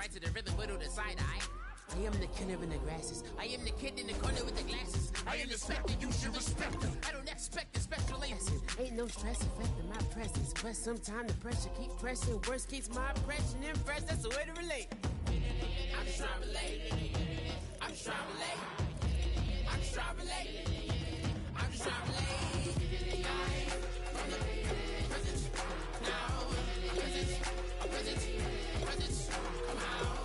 right to the rhythm, but the side eye. I am the killer in the grasses. I am the kid in the corner with the glasses. I am the spectre, you should respect them. I don't expect the special answer. Ain't no stress affecting my presence. But sometimes the pressure keep pressing. Worst keeps my impression impressed. That's the way to relate. I'm just trying to relate. I'm just trying to relate. I'm just trying to relate. I'm just trying to relate. From the presence now. Presence, a presence, presence. Come out.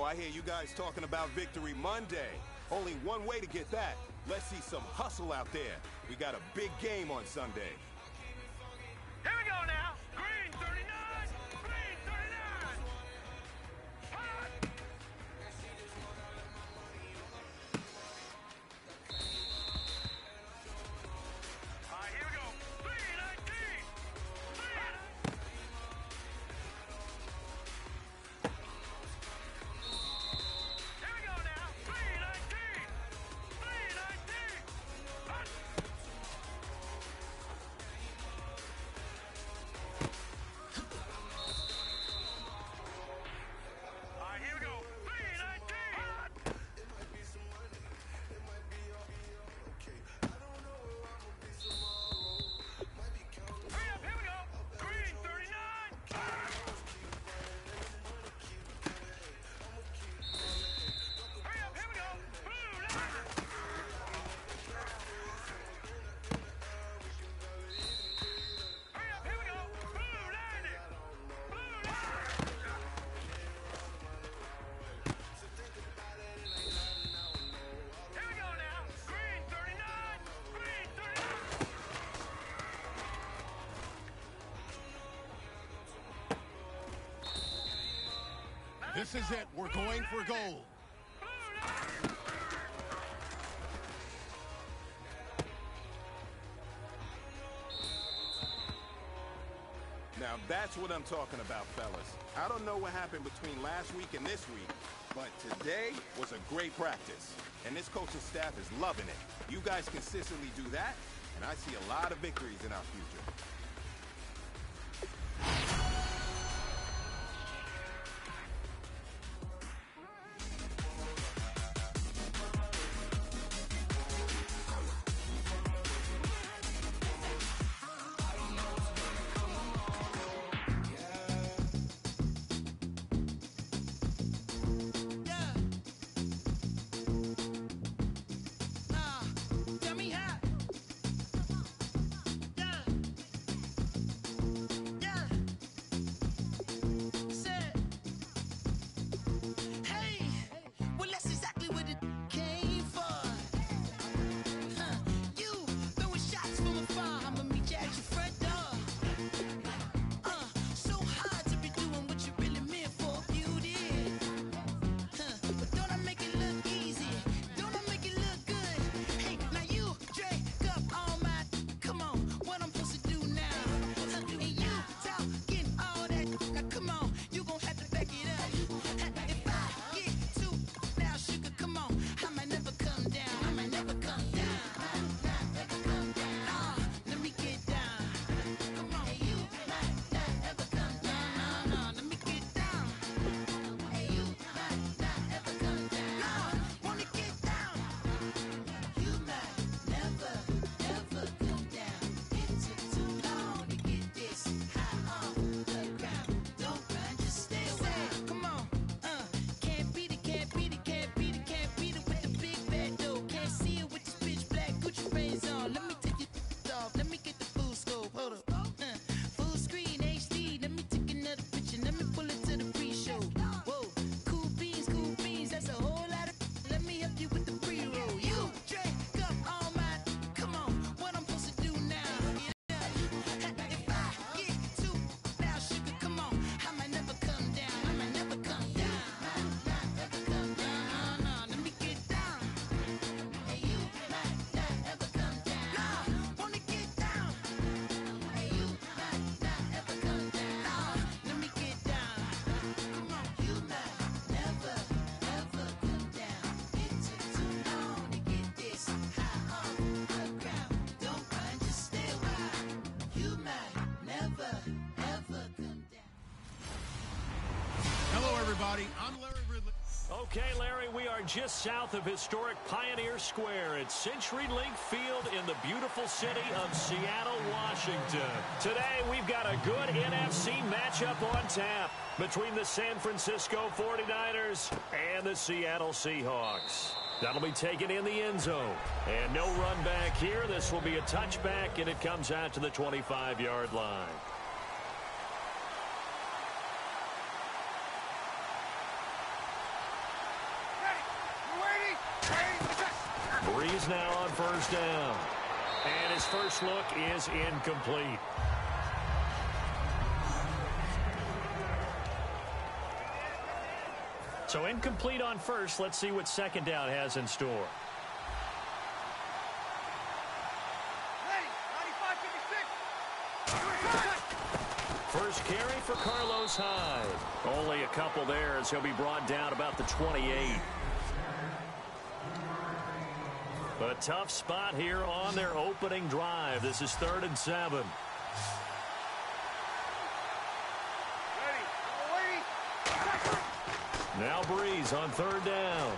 I hear you guys talking about Victory Monday. Only one way to get that. Let's see some hustle out there. We got a big game on Sunday. Here we go now. Green 39. Green 39. Hot. All right, here we go. 319. Here we go now. 319. 319. Hot. All right, here we go. 319. Hot. Hurry up, here we go. Green 39. Hot. Hurry up, here we go. Blue 90. Hurry up, here we go. Blue 90. Blue 90. Here we go now. Green 39. Green 39. This is it. We're going for gold. Now that's what I'm talking about, fellas. I don't know what happened between last week and this week, but today was a great practice. And this coaching staff is loving it. You guys consistently do that, and I see a lot of victories in our future. Tell me how. Yeah. everybody. I'm Larry Ridley. Okay, Larry, we are just south of historic Pioneer Square at CenturyLink Field in the beautiful city of Seattle, Washington. Today, we've got a good NFC matchup on tap between the San Francisco 49ers and the Seattle Seahawks. That'll be taken in the end zone. And no run back here. This will be a touchback, and it comes out to the 25-yard line. Breeze now on first down. And his first look is incomplete. So incomplete on first. Let's see what second down has in store. First carry for Carlos Hyde. Only a couple there as he'll be brought down about the 28. A tough spot here on their opening drive. This is 3rd and 7. Now Breeze on 3rd down.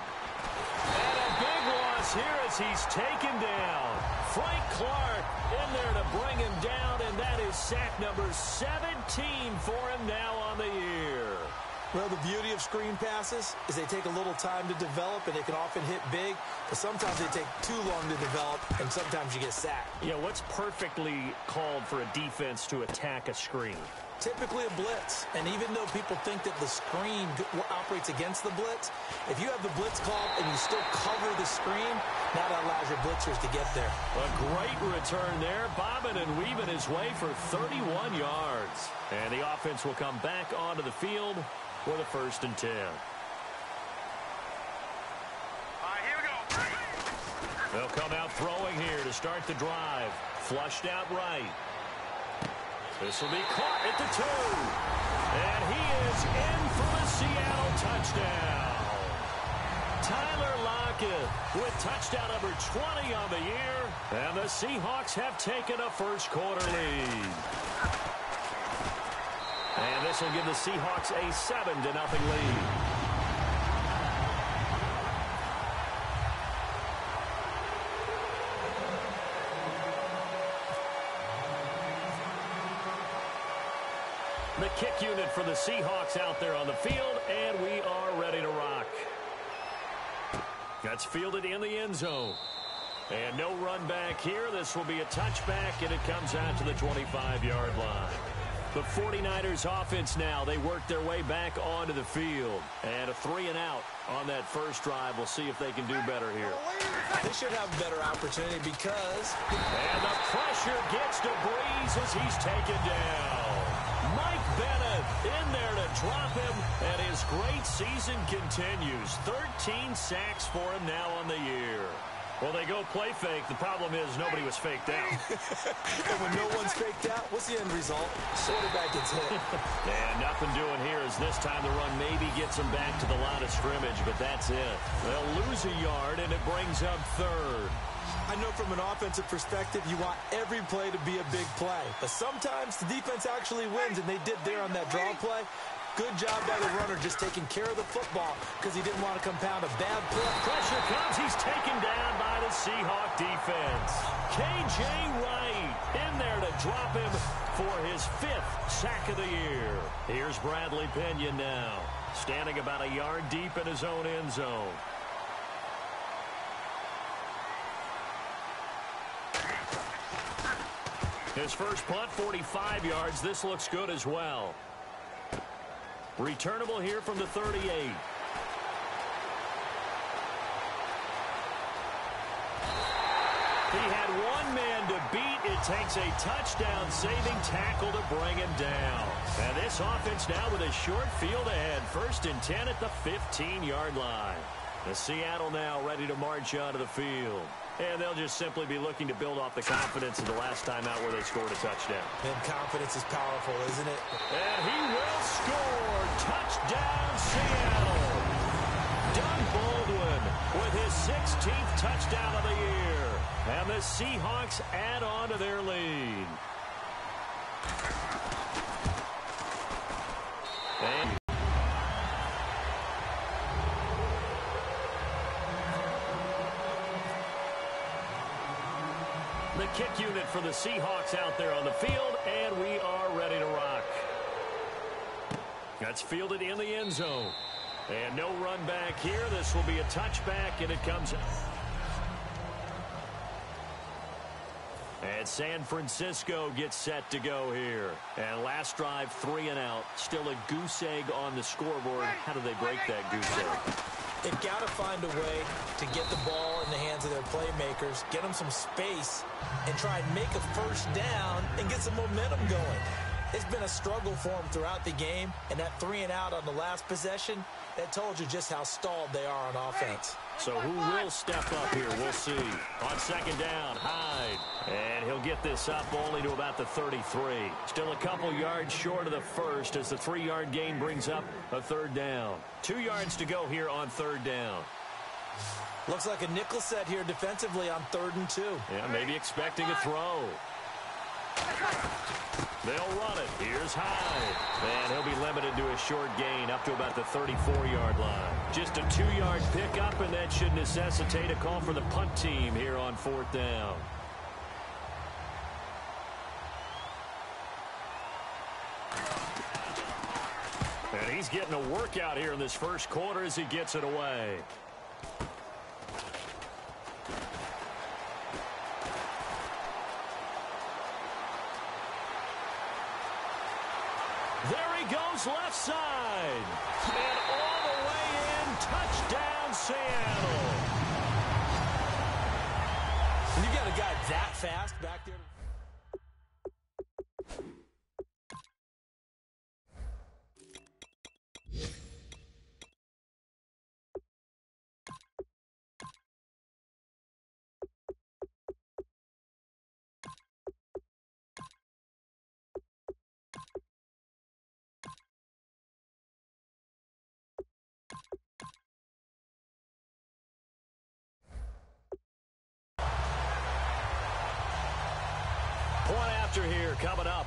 And a big loss here as he's taken down. Frank Clark in there to bring him down, and that is sack number 17 for him now on the year. Well, the beauty of screen passes is they take a little time to develop, and they can often hit big, but sometimes they take too long to develop, and sometimes you get sacked. Yeah, what's perfectly called for a defense to attack a screen? Typically a blitz, and even though people think that the screen operates against the blitz, if you have the blitz called and you still cover the screen, that allows your blitzers to get there. A great return there, bobbing and weaving his way for 31 yards. And the offense will come back onto the field for the 1st and 10. All right, here we go. They'll come out throwing here to start the drive. Flushed out right. This will be caught at the 2. And he is in for the Seattle touchdown. Tyler Lockett with touchdown number 20 on the year. And the Seahawks have taken a first-quarter lead. And this will give the Seahawks a 7-0 lead. The kick unit for the Seahawks out there on the field, and we are ready to rock. That's fielded in the end zone. And no run back here. This will be a touchback, and it comes out to the 25-yard line. The 49ers offense now, they work their way back onto the field. And a 3-and-out on that first drive. We'll see if they can do better here. They should have a better opportunity because... And the pressure gets to Breeze as he's taken down. Mike Bennett in there to drop him, and his great season continues. 13 sacks for him now on the year. Well, they go play fake. The problem is nobody was faked out. And when no one's faked out, what's the end result? Quarterback gets hit. And nothing doing here as this time the run maybe gets them back to the line of scrimmage, but that's it. They'll lose a yard, and it brings up 3rd. I know from an offensive perspective, you want every play to be a big play. But sometimes the defense actually wins, and they did there on that draw play. Good job by the runner just taking care of the football because he didn't want to compound a bad play. Pressure comes. He's taken down by the Seahawk defense. K.J. Wright in there to drop him for his 5th sack of the year. Here's Bradley Pinion now, standing about a yard deep in his own end zone. His first punt, 45 yards. This looks good as well. Returnable here from the 38. He had one man to beat. It takes a touchdown-saving tackle to bring him down. And this offense now with a short field ahead. 1st and 10 at the 15-yard line. The Seattle now ready to march onto the field. And they'll just simply be looking to build off the confidence of the last time out where they scored a touchdown. And confidence is powerful, isn't it? And he will score. Touchdown, Seattle. Doug Baldwin with his 16th touchdown of the year. And the Seahawks add on to their lead. kick unit for the Seahawks out there on the field, and we are ready to rock. That's fielded in the end zone. And no run back here. This will be a touchback, and it comes. And San Francisco gets set to go here. And last drive, 3 and out. Still a goose egg on the scoreboard. How do they break that goose egg? They've got to find a way to get the ball in the hands of their playmakers, get them some space, and try and make a first down and get some momentum going. It's been a struggle for them throughout the game, and that 3 and out on the last possession, that told you just how stalled they are on offense. So who will step up here? We'll see. On second down, Hyde. And he'll get this up only to about the 33. Still a couple yards short of the first as the 3-yard gain brings up a third down. 2 yards to go here on third down. Looks like a nickel set here defensively on 3rd and 2. Yeah, maybe expecting a throw. They'll run it. Here's Hyde. And he'll be limited to a short gain up to about the 34-yard line. Just a 2-yard pickup, and that should necessitate a call for the punt team here on 4th down. And he's getting a workout here in this first quarter as he gets it away. There he goes left side. And all the way in, touchdown Seattle. When you got a guy that fast back there. Point after here coming up.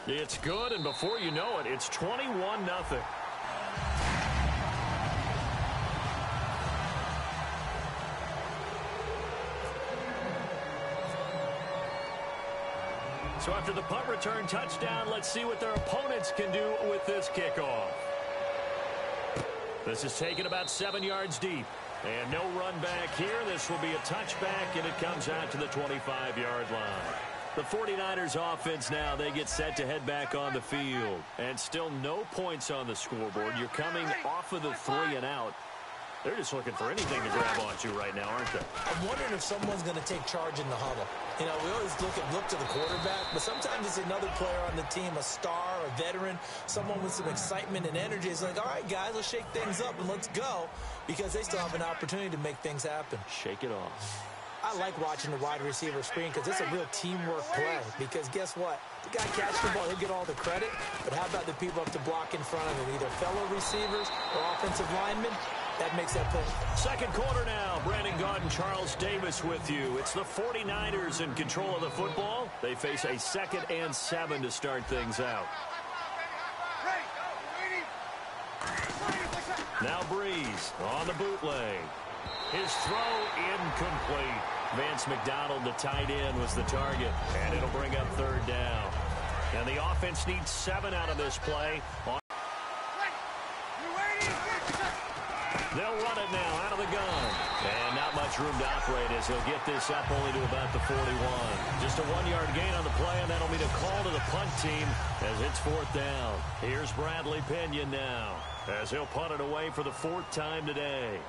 It's good, and before you know it, it's 21-0. So after the punt return touchdown, let's see what their opponents can do with this kickoff. This is taken about 7 yards deep. And no run back here. This will be a touchback, and it comes out to the 25-yard line. The 49ers offense now, they get set to head back on the field. And still no points on the scoreboard. You're coming off of the 3 and out. They're just looking for anything to grab onto right now, aren't they? I'm wondering if someone's going to take charge in the huddle. You know, we always look to the quarterback, but sometimes it's another player on the team, a star, a veteran, someone with some excitement and energy. It's like, all right, guys, let's shake things up and let's go, because they still have an opportunity to make things happen. Shake it off. I like watching the wide receiver screen because it's a real teamwork play. Because guess what? The guy catches the ball, he'll get all the credit. But how about the people up to block in front of him? Either fellow receivers or offensive linemen. That makes that play. Second quarter now. Brandon Gaudin, Charles Davis with you. It's the 49ers in control of the football. They face a 2nd and 7 to start things out. Now Breeze on the bootleg. His throw incomplete. Vance McDonald, the tight end, was the target. And it'll bring up 3rd down. And the offense needs 7 out of this play. They'll run it now out of the gun. And not much room to operate as he'll get this up only to about the 41. Just a 1-yard gain on the play, and that'll mean a call to the punt team as it's 4th down. Here's Bradley Pinion now as he'll punt it away for the 4th time today.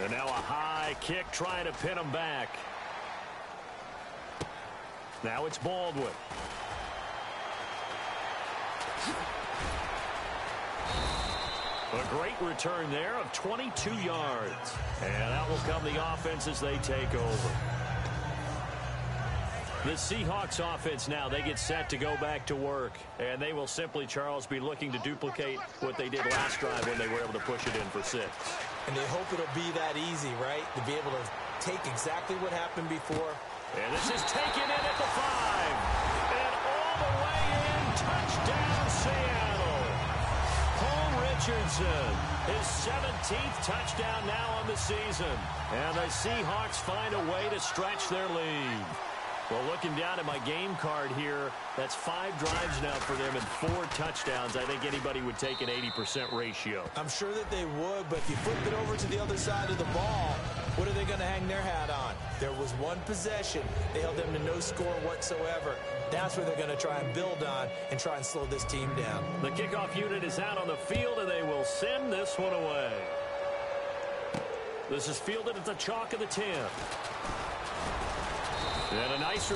And now a high kick trying to pin him back. Now it's Baldwin. A great return there of 22 yards. And out will come the offense as they take over. The Seahawks offense now, they get set to go back to work. And they will simply, Charles, be looking to duplicate what they did last drive when they were able to push it in for 6. And they hope it'll be that easy, right? To be able to take exactly what happened before. And this is taken in at the 5. And all the way in, touchdown Seattle. Richardson, his 17th touchdown now on the season. And the Seahawks find a way to stretch their lead. Well, looking down at my game card here, that's 5 drives now for them and 4 touchdowns. I think anybody would take an 80% ratio. I'm sure that they would, but if you flip it over to the other side of the ball, what are they going to hang their hat on? There was one possession. They held them to no score whatsoever. That's where they're going to try and build on and try and slow this team down. The kickoff unit is out on the field, and they will send this one away. This is fielded at the chalk of the 10. And a nice...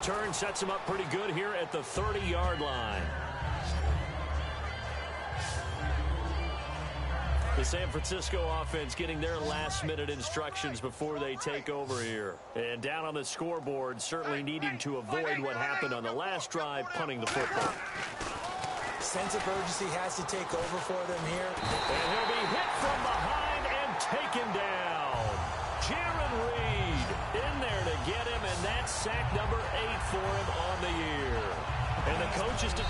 Turn sets him up pretty good here at the 30-yard line. The San Francisco offense getting their last-minute instructions before they take over here. And down on the scoreboard, certainly needing to avoid what happened on the last drive, punting the football. Sense of urgency has to take over for them here. And he'll be hit from behind and taken down. Jaron Reed in there to get him, and that's sack number 8 for him on the year. And the coaches did...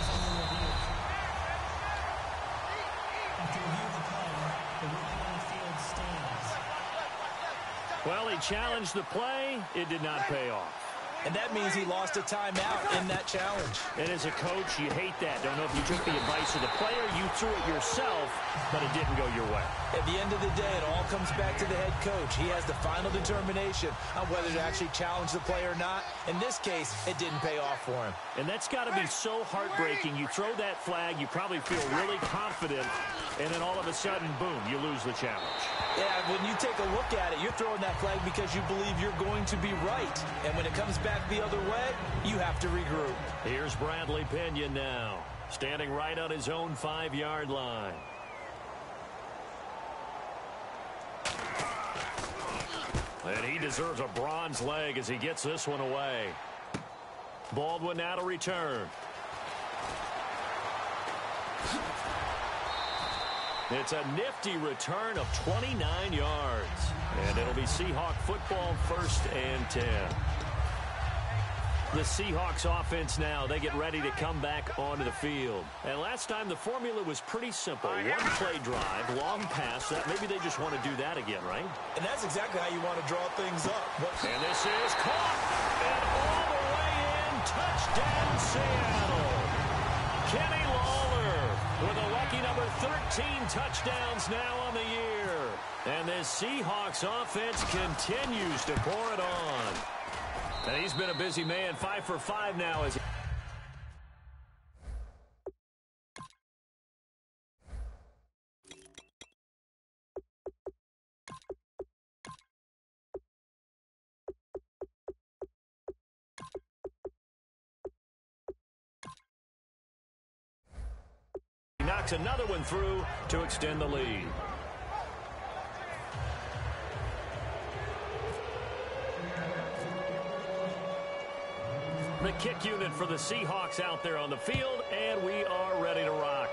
Well, he challenged the play. It did not pay off. And that means he lost a timeout in that challenge. And as a coach, you hate that. Don't know if you took the advice of the player, you threw it yourself, but it didn't go your way. At the end of the day, it all comes back to the head coach. He has the final determination on whether to actually challenge the play or not. In this case, it didn't pay off for him. And that's got to be so heartbreaking. You throw that flag, you probably feel really confident, and then all of a sudden, boom, you lose the challenge. Yeah, when you take a look at it, you're throwing that flag because you believe you're going to be right. And when it comes back the other way, you have to regroup. Here's Bradley Pinion now, standing right on his own 5-yard line. And he deserves a bronze leg as he gets this one away. Baldwin now to return. It's a nifty return of 29 yards. And it'll be Seahawk football, 1st and 10. The Seahawks offense now, they get ready to come back onto the field. And last time the formula was pretty simple. One play drive, long pass. That maybe they just want to do that again, right? And that's exactly how you want to draw things up. And this is caught. And all the way in. Touchdown, Seattle. Kenny Lawler with a lucky number 13 touchdowns now on the year. And this Seahawks offense continues to pour it on. And he's been a busy man, 5 for 5 now. As he knocks another one through to extend the lead. The kick unit for the Seahawks out there on the field, and we are ready to rock.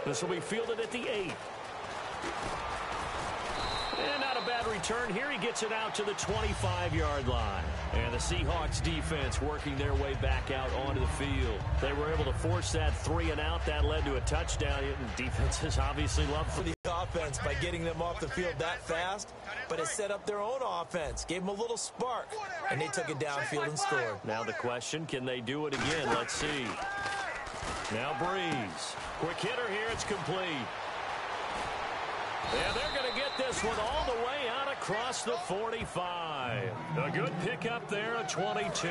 This will be fielded at the 8. And not a bad return here. He gets it out to the 25-yard line. And the Seahawks defense working their way back out onto the field. They were able to force that 3-and-out. That led to a touchdown. Defenses obviously love for the offense by getting them off the field that fast, but it set up their own offense, gave them a little spark, and they took it downfield and scored. Now the question, can they do it again? Let's see. Now Breeze. Quick hitter here. It's complete. And they're going to get this one all the way out across the 45. A good pickup there, a 22.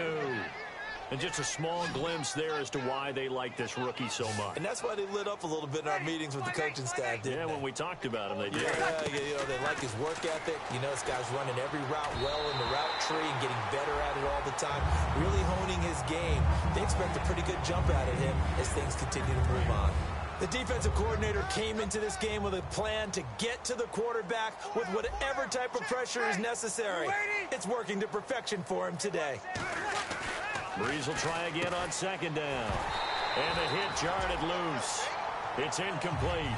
And just a small glimpse there as to why they like this rookie so much. And that's why they lit up a little bit in our meetings with the coaching staff, didn't they? When we talked about him, they did. Yeah, they like his work ethic. This guy's running every route well in the route tree and getting better at it all the time, really honing his game. They expect a pretty good jump out of him as things continue to move on. The defensive coordinator came into this game with a plan to get to the quarterback with whatever type of pressure is necessary. It's working to perfection for him today. Breeze will try again on second down. And the hit jarred it loose. It's incomplete.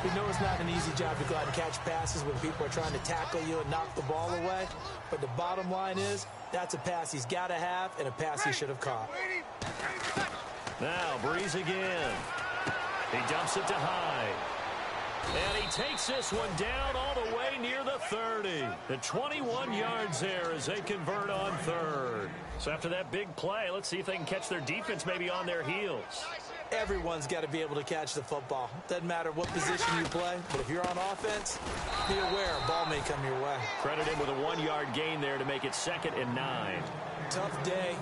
We know it's not an easy job to go out and catch passes when people are trying to tackle you and knock the ball away. But the bottom line is, that's a pass he's got to have and a pass he should have caught. Now, Breeze again. He dumps it to Hyde. And he takes this one down all the way near the 30. The 21 yards there as they convert on third. So after that big play, let's see if they can catch their defense maybe on their heels. Everyone's got to be able to catch the football. Doesn't matter what position you play, but if you're on offense, be aware a ball may come your way. Credit him with a 1-yard gain there to make it 2nd and 9. Tough day,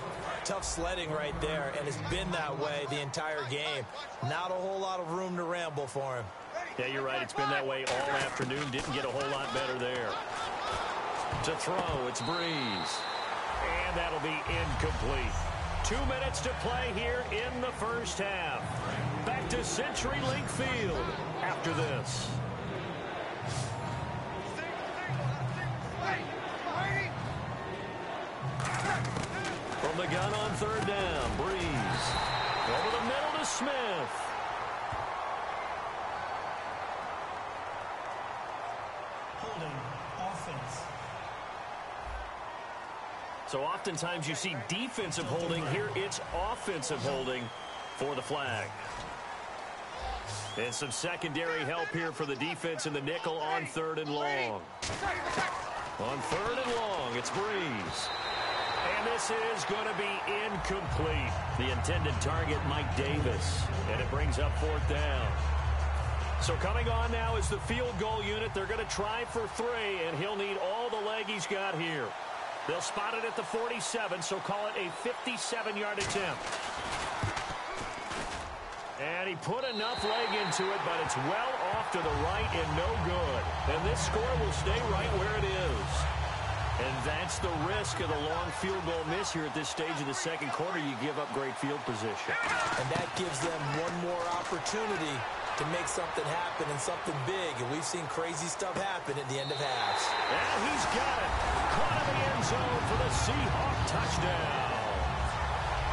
tough sledding right there, and it's been that way the entire game. Not a whole lot of room to ramble for him. Yeah, you're right. It's been that way all afternoon. Didn't get a whole lot better there. To throw, it's Breeze. And that'll be incomplete. 2 minutes to play here in the first half. Back to CenturyLink Field after this. From the gun on third down, Breeze. Over the middle to Smith. Holding offense. So oftentimes you see defensive holding. Here it's offensive holding for the flag. And some secondary help here for the defense in the nickel on 3rd and long. On 3rd and long, it's Breeze. And this is going to be incomplete. The intended target, Mike Davis. And it brings up 4th down. So coming on now is the field goal unit. They're going to try for 3, and he'll need all the leg he's got here. They'll spot it at the 47, so call it a 57-yard attempt. And he put enough leg into it, but it's well off to the right and no good. And this score will stay right where it is. And that's the risk of the long field goal miss here at this stage of the second quarter. You give up great field position. And that gives them one more opportunity to make something happen and something big. And we've seen crazy stuff happen at the end of halves. And he's got it. Caught in the end zone for the Seahawk touchdown.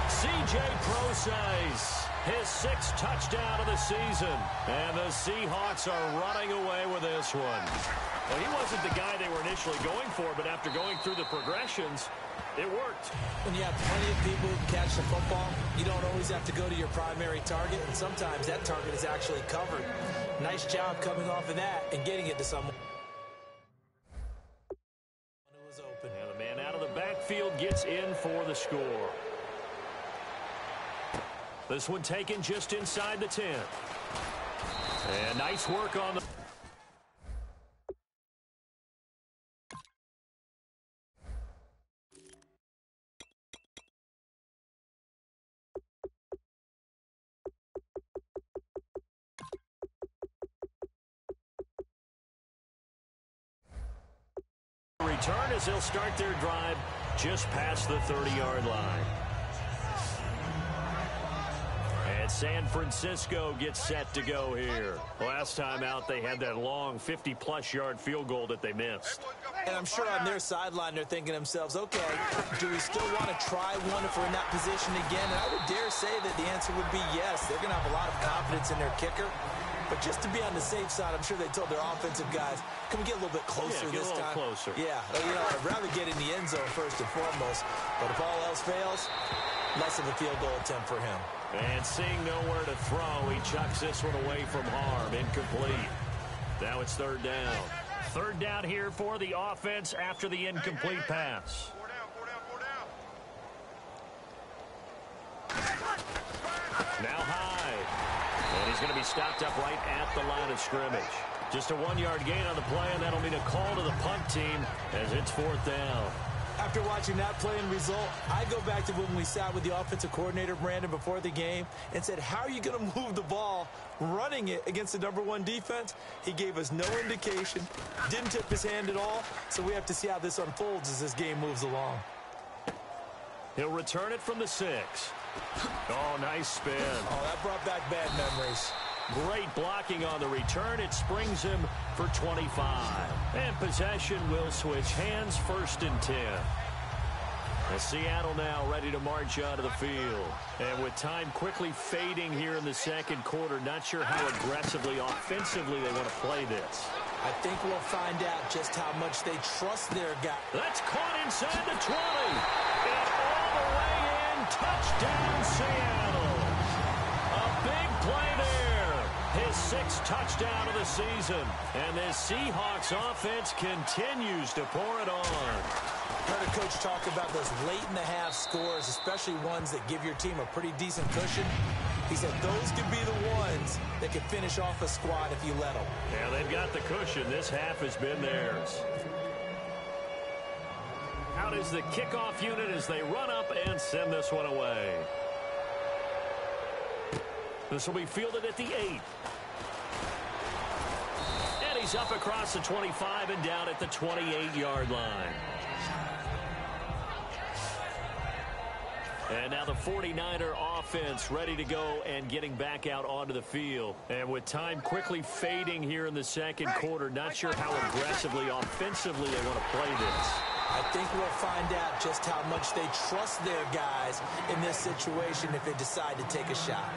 C.J. Prosise, his 6th touchdown of the season. And the Seahawks are running away with this one. Well, he wasn't the guy they were initially going for, but after going through the progressions, it worked. When you have plenty of people who catch the football, you don't always have to go to your primary target, and sometimes that target is actually covered. Nice job coming off of that and getting it to someone who was open. And the man out of the backfield gets in for the score. This one taken just inside the 10. And nice work on the... return as they'll start their drive just past the 30-yard line. And San Francisco gets set to go here. Last time out, they had that long 50-plus yard field goal that they missed. And I'm sure on their sideline, they're thinking to themselves, okay, do we still want to try one if we're in that position again? And I would dare say that the answer would be yes. They're going to have a lot of confidence in their kicker. But just to be on the safe side, I'm sure they told their offensive guys, can we get a little bit closer this time? Closer. Yeah, you know, I'd rather get in the end zone first and foremost. But if all else fails, less of a field goal attempt for him. And seeing nowhere to throw, he chucks this one away from harm. Incomplete. Now it's 3rd down. 3rd down here for the offense after the incomplete pass. 4 down. Now Hyde. And he's going to be stopped up right at the line of scrimmage. Just a 1-yard gain on the play, and that'll mean a call to the punt team as it's 4th down. After watching that play and result, I go back to when we sat with the offensive coordinator, Brandon, before the game and said, how are you going to move the ball running it against the #1 defense? He gave us no indication, didn't tip his hand at all, so we have to see how this unfolds as this game moves along. He'll return it from the 6. Oh, nice spin. Oh, that brought back bad memories. Great blocking on the return. It springs him for 25. And possession will switch hands, 1st and 10. And Seattle now ready to march onto the field. And with time quickly fading here in the second quarter, not sure how aggressively, offensively they want to play this. I think we'll find out just how much they trust their guy. That's caught inside the 20. And all the way in. Touchdown, Seattle. A big play there. His 6th touchdown of the season. And this Seahawks offense continues to pour it on. Heard a coach talk about those late-in-the-half scores, especially ones that give your team a pretty decent cushion. He said those could be the ones that could finish off a squad if you let them. Yeah, they've got the cushion. This half has been theirs. Out is the kickoff unit as they run up and send this one away. This will be fielded at the 8. And he's up across the 25 and down at the 28-yard line. And now the 49er offense ready to go and getting back out onto the field. And with time quickly fading here in the second quarter, not sure how aggressively, offensively they want to play this. I think we'll find out just how much they trust their guys in this situation if they decide to take a shot.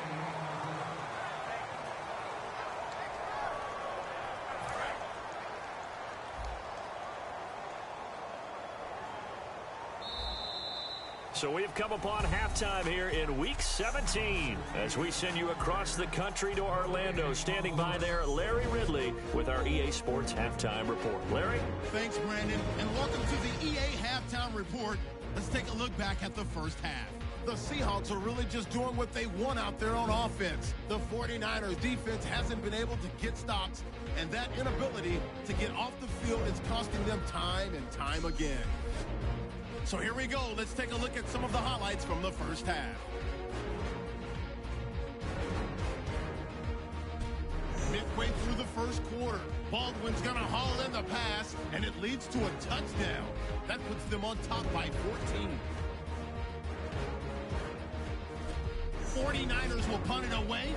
So we've come upon halftime here in Week 17 as we send you across the country to Orlando. Standing by there, Larry Ridley with our EA Sports Halftime Report. Larry? Thanks, Brandon, and welcome to the EA Halftime Report. Let's take a look back at the first half. The Seahawks are really just doing what they want out there on offense. The 49ers defense hasn't been able to get stops, and that inability to get off the field is costing them time and time again. So here we go. Let's take a look at some of the highlights from the first half. Midway through the first quarter, Baldwin's going to haul in the pass, and it leads to a touchdown. That puts them on top by 14. 49ers will punt it away.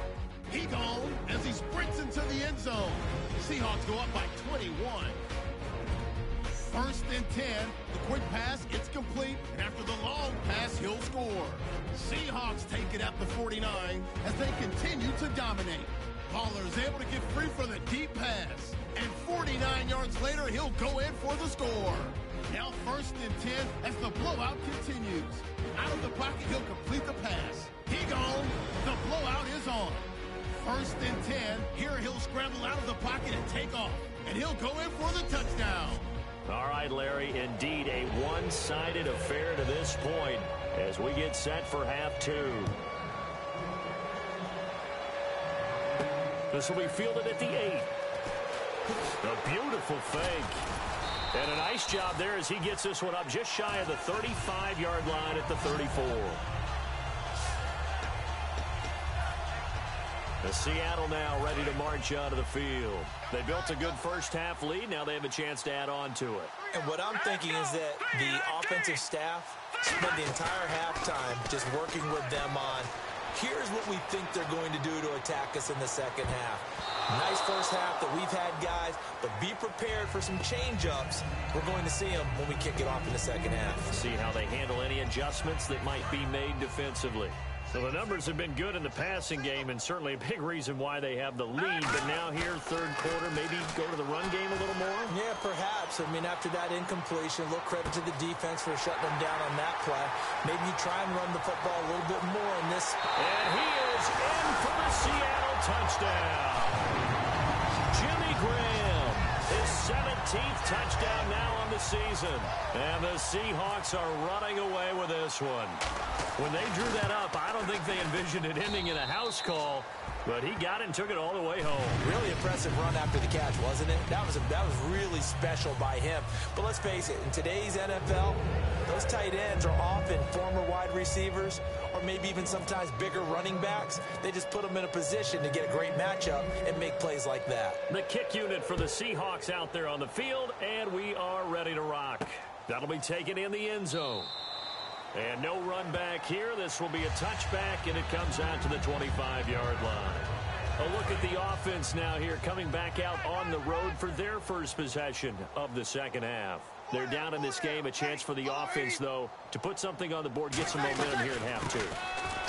He gone as he sprints into the end zone. Seahawks go up by 21. 1st and 10, the quick pass, it's complete, and after the long pass, he'll score. Seahawks take it at the 49 as they continue to dominate. Baller's able to get free for the deep pass, and 49 yards later, he'll go in for the score. Now 1st and 10 as the blowout continues. Out of the pocket, he'll complete the pass. He gone, the blowout is on. 1st and 10, here he'll scramble out of the pocket and take off, and he'll go in for the touchdown. All right, Larry, indeed a one-sided affair to this point as we get set for half 2. This will be fielded at the 8. A beautiful fake. And a nice job there as he gets this one up just shy of the 35-yard line at the 34. The Seattle now ready to march onto the field. They built a good first half lead. Now they have a chance to add on to it. And what I'm thinking is that the offensive staff spent the entire halftime just working with them on, here's what we think they're going to do to attack us in the second half. Nice first half that we've had, guys, but be prepared for some change-ups. We're going to see them when we kick it off in the second half. See how they handle any adjustments that might be made defensively. So the numbers have been good in the passing game, and certainly a big reason why they have the lead. But now here, third quarter, maybe go to the run game a little more? Yeah, perhaps. I mean, after that incompletion, a little credit to the defense for shutting them down on that play. Maybe you try and run the football a little bit more in this. And he is in for the Seattle touchdown. Jimmy Graham, his 17th touchdown now on the season. And the Seahawks are running away with this one. When they drew that up, I don't think they envisioned it ending in a house call, but he got it and took it all the way home. Really impressive run after the catch, wasn't it? That was really special by him. But let's face it, in today's NFL, those tight ends are often former wide receivers or maybe even sometimes bigger running backs. They just put them in a position to get a great matchup and make plays like that. The kick unit for the Seahawks out there on the field, and we are ready to rock. That'll be taken in the end zone. And no run back here. This will be a touchback, and it comes out to the 25-yard line. A look at the offense now here, coming back out on the road for their first possession of the second half. They're down in this game. A chance for the offense, though, to put something on the board, get some momentum here at half two.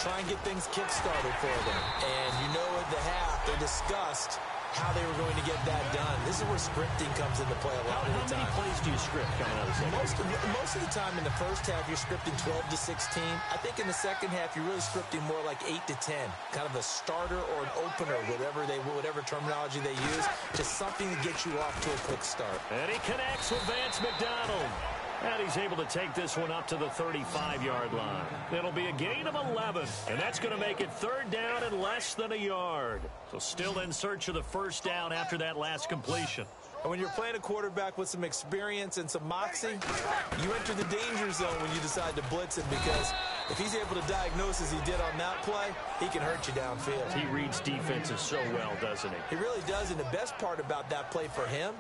Try and get things kick-started for them. And you know at the half, they discussed how they were going to get that done. This is where scripting comes into play a lot of the time. How many plays do you script coming out of the second half? Most of the time in the first half, you're scripting 12 to 16. I think in the second half, you're really scripting more like 8 to 10. Kind of a starter or an opener, whatever terminology they use. Just something to get you off to a quick start. And he connects with Vance McDonald. And he's able to take this one up to the 35-yard line. It'll be a gain of 11, and that's going to make it third down and less than a yard. So still in search of the first down after that last completion. And when you're playing a quarterback with some experience and some moxie, you enter the danger zone when you decide to blitz him, because if he's able to diagnose as he did on that play, he can hurt you downfield. He reads defenses so well, doesn't he? He really does, and the best part about that play for him,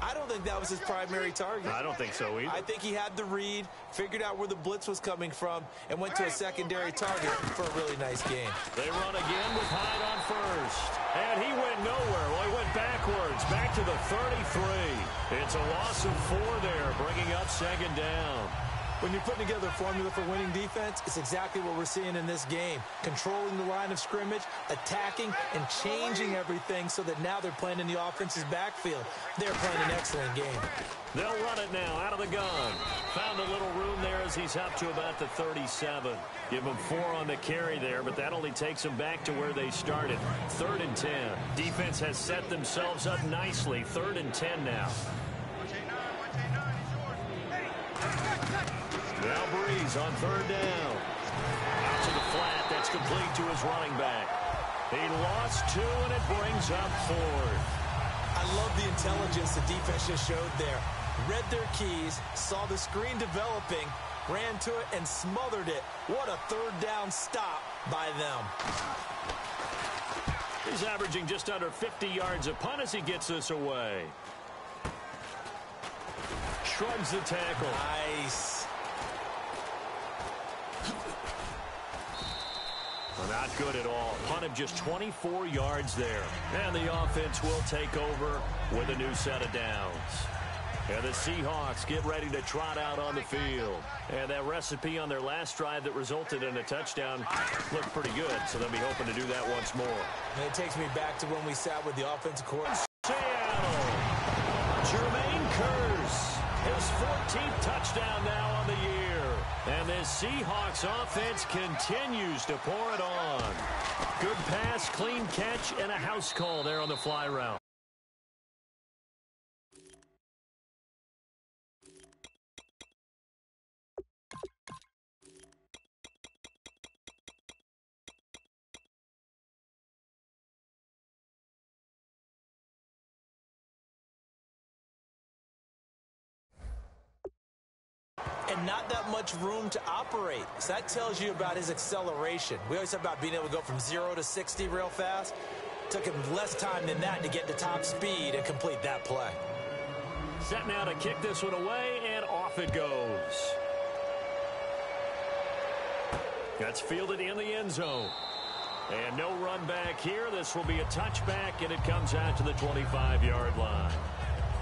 I don't think that was his primary target. I don't think so either. I think he had the read, figured out where the blitz was coming from, and went to a secondary target for a really nice game. They run again with Hyde on first. And he went nowhere. Well, he went backwards, back to the 33. It's a loss of 4 there, bringing up second down. When you're putting together a formula for winning defense, it's exactly what we're seeing in this game. Controlling the line of scrimmage, attacking, and changing everything so that now they're playing in the offense's backfield. They're playing an excellent game. They'll run it now out of the gun. Found a little room there as he's up to about the 37. Give him 4 on the carry there, but that only takes them back to where they started. 3rd and 10. Defense has set themselves up nicely. 3rd and 10 now. Now Breeze on 3rd down. Out to the flat. That's complete to his running back. He lost 2, and it brings up 4th. I love the intelligence the defense just showed there. Read their keys, saw the screen developing, ran to it, and smothered it. What a 3rd down stop by them. He's averaging just under 50 yards a punt as he gets this away. Shrugs the tackle. Nice. Not good at all. Punt of just 24 yards there. And the offense will take over with a new set of downs. And the Seahawks get ready to trot out on the field. And that recipe on their last drive that resulted in a touchdown looked pretty good, so they'll be hoping to do that once more. And it takes me back to when we sat with the offensive coordinator. Seattle. Jermaine Kearse. His 14th touchdown now on the year. And this Seahawks offense continues to pour it on. Good pass, clean catch, and a house call there on the fly route. And not that much room to operate. So that tells you about his acceleration. We always talk about being able to go from 0 to 60 real fast. Took him less time than that to get to top speed and complete that play. Set now to kick this one away, and off it goes. That's fielded in the end zone. And no run back here. This will be a touchback, and it comes out to the 25-yard line.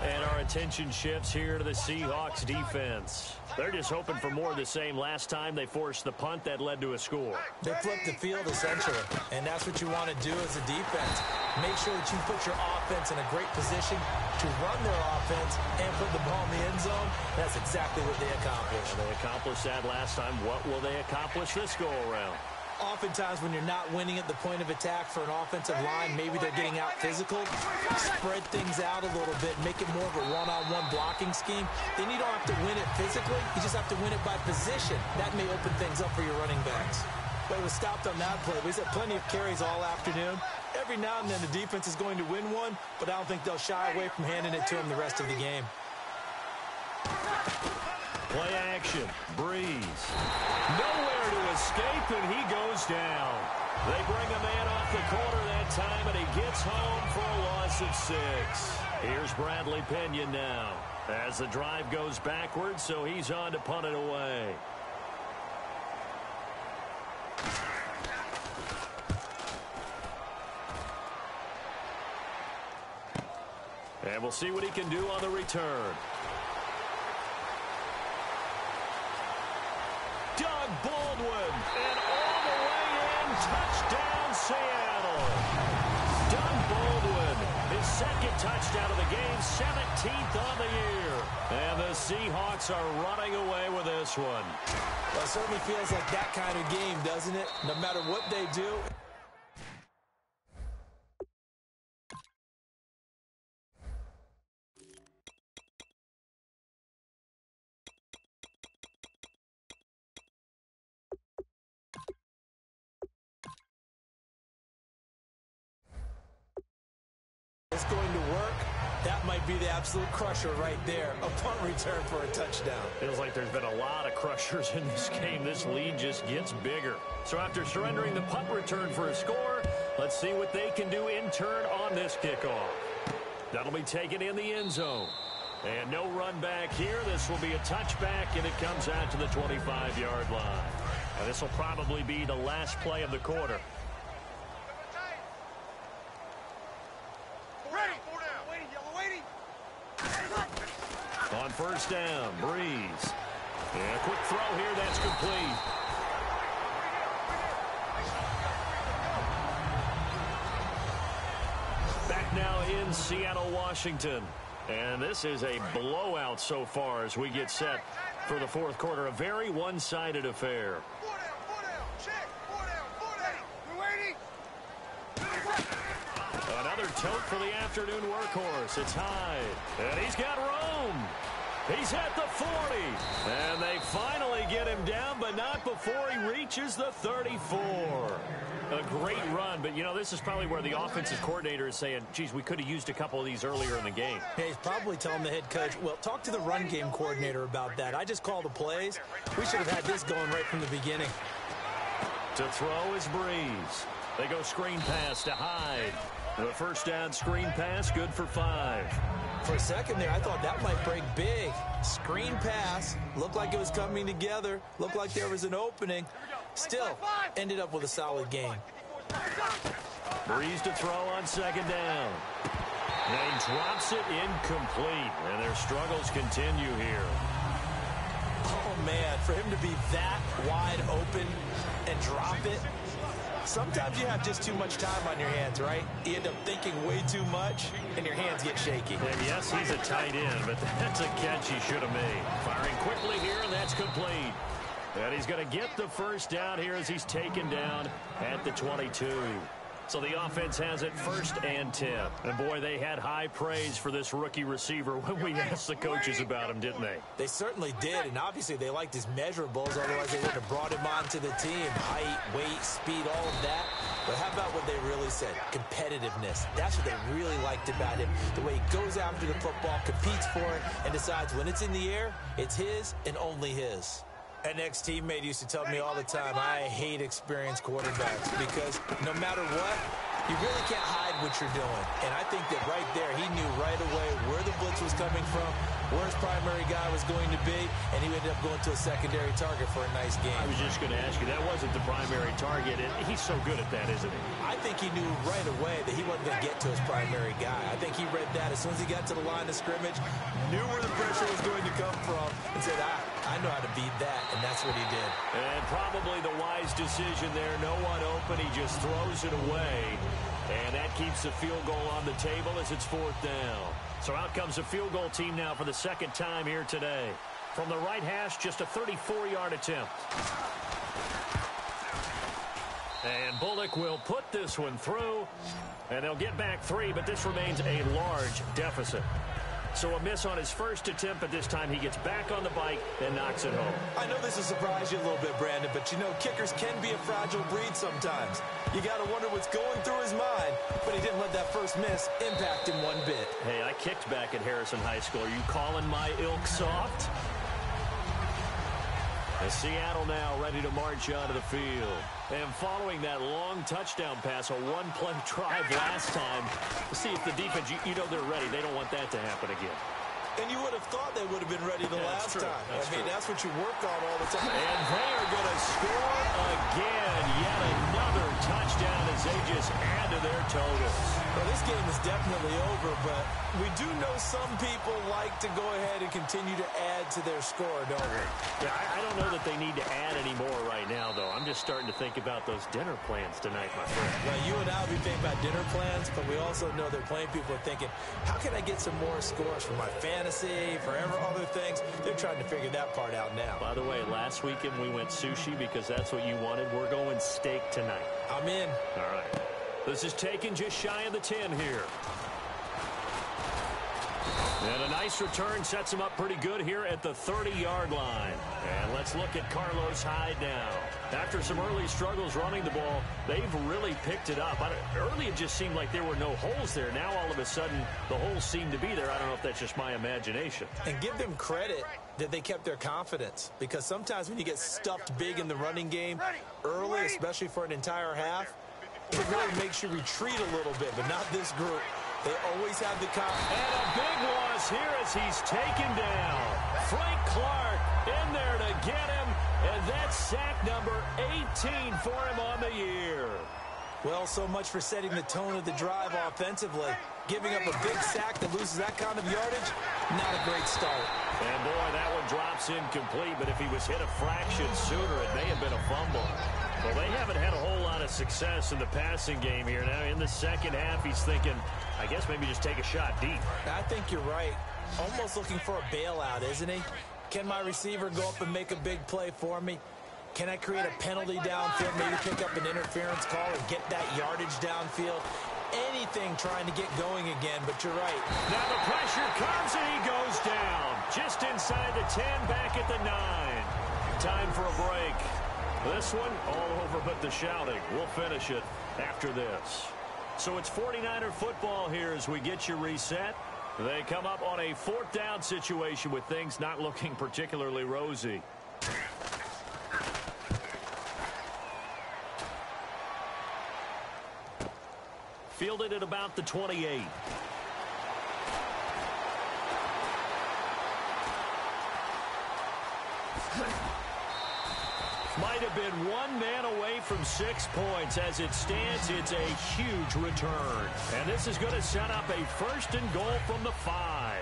And our attention shifts here to the Seahawks defense. They're just hoping for more of the same. Last time they forced the punt that led to a score. They flipped the field, essentially, and that's what you want to do as a defense. Make sure that you put your offense in a great position to run their offense and put the ball in the end zone. That's exactly what they accomplished. They accomplished that last time. What will they accomplish this go-around? Oftentimes when you're not winning at the point of attack for an offensive line, maybe they're getting out physical, spread things out a little bit, make it more of a one-on-one blocking scheme. Then you don't have to win it physically. You just have to win it by position. That may open things up for your running backs. But it was stopped on that play. We've had plenty of carries all afternoon. Every now and then the defense is going to win one, but I don't think they'll shy away from handing it to them the rest of the game. Play action. Breeze. Nowhere to escape, and he goes down. They bring a man off the corner that time, and he gets home for a loss of 6. Here's Bradley Pinion now as the drive goes backwards, so he's on to punt it away. And we'll see what he can do on the return. Doug Baldwin, and all the way in, touchdown Seattle. Doug Baldwin, his second touchdown of the game, 17th on the year. And the Seahawks are running away with this one. Well, it certainly feels like that kind of game, doesn't it? No matter what they do. It's going to work. That might be the absolute crusher right there. A punt return for a touchdown. Feels like there's been a lot of crushers in this game. This lead just gets bigger. So after surrendering the punt return for a score, let's see what they can do in turn on this kickoff. That'll be taken in the end zone. And no run back here. This will be a touchback, and it comes out to the 25-yard line. And this will probably be the last play of the quarter. On first down, Breeze. And a quick throw here, that's complete. Back now in Seattle, Washington. And this is a blowout so far as we get set for the fourth quarter. A very one-sided affair. Another tote for the afternoon workhorse. It's Hyde. And he's got room. He's at the 40. And they finally get him down, but not before he reaches the 34. A great run, but, you know, this is probably where the offensive coordinator is saying, geez, we could have used a couple of these earlier in the game. Yeah, he's probably telling the head coach, well, talk to the run game coordinator about that. I just call the plays. We should have had this going right from the beginning. To throw is Breeze. They go screen pass to Hyde. The first down screen pass, good for 5. For a second there, I thought that might break big. Screen pass, looked like it was coming together, looked like there was an opening. Still, ended up with a solid game. Breeze to throw on second down. And he drops it incomplete, and their struggles continue here. Oh, man, for him to be that wide open and drop it. Sometimes you have just too much time on your hands, right? You end up thinking way too much, and your hands get shaky. And yes, he's a tight end, but that's a catch he should have made. Firing quickly here, and that's complete. And he's going to get the first down here as he's taken down at the 22. So the offense has it 1st and 10. And, boy, they had high praise for this rookie receiver when we asked the coaches about him, didn't they? They certainly did, and obviously they liked his measurables. Otherwise, they wouldn't have brought him onto the team. Height, weight, speed, all of that. But how about what they really said? Competitiveness. That's what they really liked about him. The way he goes after the football, competes for it, and decides when it's in the air, it's his and only his. An ex-teammate used to tell me all the time, I hate experienced quarterbacks because no matter what, you really can't hide what you're doing. And I think that right there, he knew right away where the blitz was coming from, where his primary guy was going to be, and he ended up going to a secondary target for a nice game. I was just going to ask you, that wasn't the primary target. He's so good at that, isn't he? I think he knew right away that he wasn't going to get to his primary guy. I think he read that as soon as he got to the line of scrimmage, knew where the pressure was going to come from, and said, I know how to beat that, and that's what he did. And probably the wise decision there. No one open. He just throws it away. And that keeps the field goal on the table as it's 4th down. So out comes the field goal team now for the second time here today. From the right hash, just a 34-yard attempt. And Bullock will put this one through. And they'll get back 3, but this remains a large deficit. So a miss on his first attempt, but this time he gets back on the bike and knocks it home. I know this will surprise you a little bit, Brandon, but you know kickers can be a fragile breed sometimes. You got to wonder what's going through his mind, but he didn't let that first miss impact him one bit. Hey, I kicked back at Harrison High School. Are you calling my ilk soft? As Seattle now ready to march onto the field. And following that long touchdown pass, a one-play drive last time, see if the defense, you know they're ready. They don't want that to happen again. And you would have thought they would have been ready the last time. That's what you work on all the time. And they are going to score again. Yet another touchdown as they just add to their totals. Well, this game is definitely over, but we do know some people like to go ahead and continue to add to their score, don't we? Yeah, I don't know that they need to add any more right now, though. I'm just starting to think about those dinner plans tonight, my friend. Well, you and I will be thinking about dinner plans, but we also know they're playing people are thinking, how can I get some more scores for my fantasy, for other things? They're trying to figure that part out now. By the way, last weekend we went sushi because that's what you wanted. We're going steak tonight. I'm in. All right. This is taken just shy of the 10 here. And a nice return sets him up pretty good here at the 30-yard line. And let's look at Carlos Hyde now. After some early struggles running the ball, they've really picked it up. Early it just seemed like there were no holes there. Now all of a sudden the holes seem to be there. I don't know if that's just my imagination. And give them credit that they kept their confidence. Because sometimes when you get stuffed big in the running game early, especially for an entire half, it really makes you retreat a little bit, but not this group. They always have the confidence. And a big loss here as he's taken down. Frank Clark in there to get him, and that's sack number 18 for him on the year. Well, so much for setting the tone of the drive offensively. Giving up a big sack that loses that kind of yardage, not a great start. And boy, that one drops incomplete, but if he was hit a fraction sooner, it may have been a fumble. Well, they haven't had a whole lot of success in the passing game here. Now, in the second half, he's thinking, I guess maybe just take a shot deep. I think you're right. Almost looking for a bailout, isn't he? Can my receiver go up and make a big play for me? Can I create a penalty downfield, maybe pick up an interference call and get that yardage downfield? Anything trying to get going again, but you're right. Now the pressure comes and he goes down. Just inside the 10, back at the 9. Time for a break. This one, all over but the shouting. We'll finish it after this. So it's 49er football here as we get you reset. They come up on a 4th down situation with things not looking particularly rosy. Fielded at about the 28. Might have been one man away from 6 points. As it stands, it's a huge return. And this is going to set up a 1st and goal from the 5.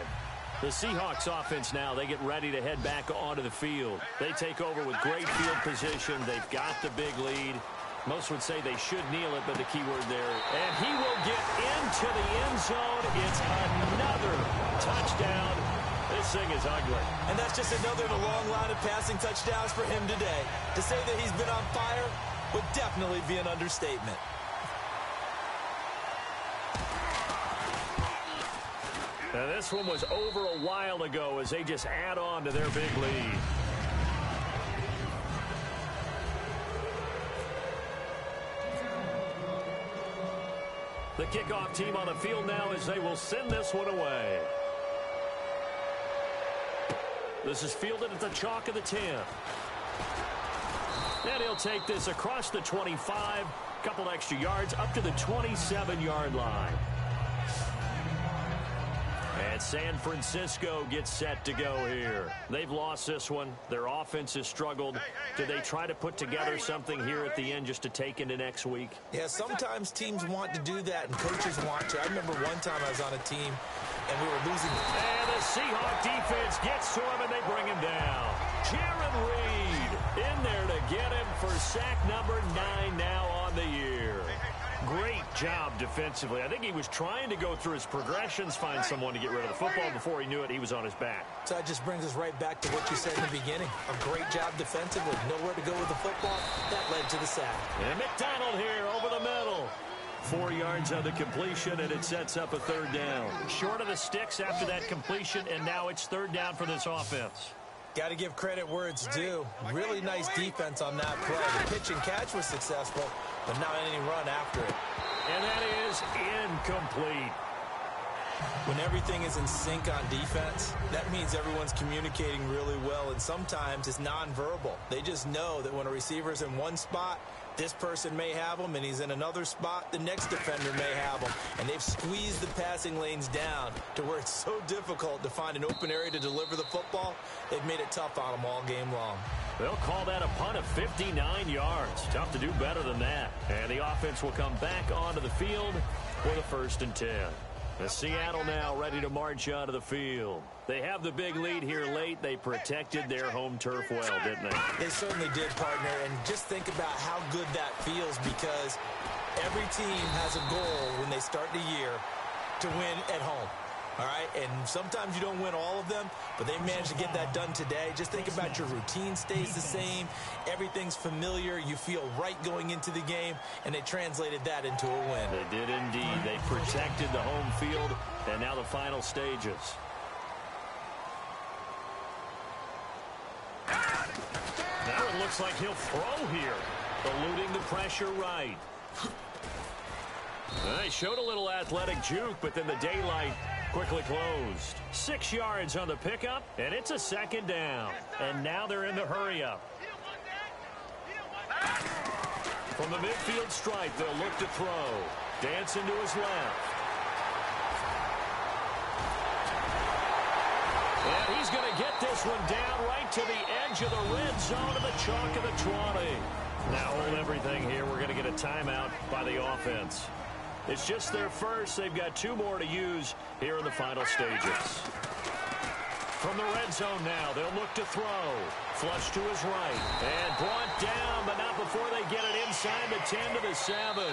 The Seahawks offense now, they get ready to head back onto the field. They take over with great field position. They've got the big lead. Most would say they should kneel it, but the key word there. And he will get into the end zone. It's another touchdown. This thing is ugly. And that's just another in a long line of passing touchdowns for him today. To say that he's been on fire would definitely be an understatement. Now this one was over a while ago as they just add on to their big lead. The kickoff team on the field now as they will send this one away. This is fielded at the chalk of the 10. And he'll take this across the 25, couple extra yards up to the 27-yard line. And San Francisco gets set to go here. They've lost this one. Their offense has struggled. Do they try to put together something here at the end just to take into next week? Yeah, sometimes teams want to do that and coaches want to. I remember one time I was on a team and we were losing. And the Seahawk defense gets to him and they bring him down. Jaron Reed in there to get him for sack number 9 now on the year. Great job defensively. I think he was trying to go through his progressions, find someone to get rid of the football. Before he knew it, he was on his back. So that just brings us right back to what you said in the beginning. A great job defensively. Nowhere to go with the football. That led to the sack. And McDonald here over the middle. 4 yards on the completion, and it sets up a 3rd down. Short of the sticks after that completion, and now it's 3rd down for this offense. Got to give credit where it's due. Really nice defense on that play. The pitch and catch was successful, but not any run after it. And that is incomplete. When everything is in sync on defense, that means everyone's communicating really well, and sometimes it's nonverbal. They just know that when a receiver's in one spot, this person may have him, and he's in another spot, the next defender may have him. And they've squeezed the passing lanes down to where it's so difficult to find an open area to deliver the football. They've made it tough on them all game long. They'll call that a punt of 59 yards. Tough to do better than that. And the offense will come back onto the field with a 1st and 10. The Seattle now ready to march onto the field. They have the big lead here late. They protected their home turf well, didn't they? They certainly did, partner. And just think about how good that feels, because every team has a goal when they start the year to win at home. All right, and sometimes you don't win all of them, but they managed to get that done today. Just think about your routine stays the same. Everything's familiar. You feel right going into the game, and they translated that into a win. They did indeed. They protected the home field, and now the final stages. Now it looks like he'll throw here, eluding the pressure right. He showed a little athletic juke, but then the daylight quickly closed. 6 yards on the pickup, and it's a 2nd down. And now they're in the hurry-up. From the midfield stripe, they'll look to throw. Dancing to his left. And he's going to get this one down right to the edge of the red zone of the chalk of the 20. Now hold everything here. We're going to get a timeout by the offense. It's just their first. They've got 2 more to use here in the final stages. From the red zone now, they'll look to throw. Flush to his right. And brought down, but not before they get it inside the 10 to the 7.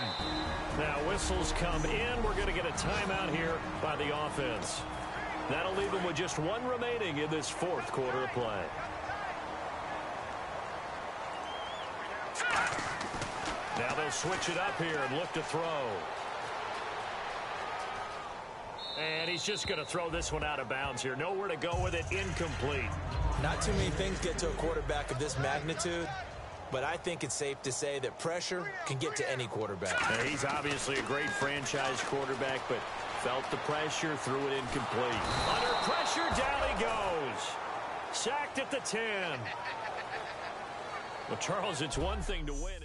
Now whistles come in. We're going to get a timeout here by the offense. That'll leave them with just 1 remaining in this 4th quarter of play. Now they'll switch it up here and look to throw. And he's just going to throw this one out of bounds here. Nowhere to go with it. Incomplete. Not too many things get to a quarterback of this magnitude, but I think it's safe to say that pressure can get to any quarterback. And he's obviously a great franchise quarterback, but felt the pressure, threw it incomplete. Under pressure, down he goes. Sacked at the 10. Well, Charles, it's one thing to win.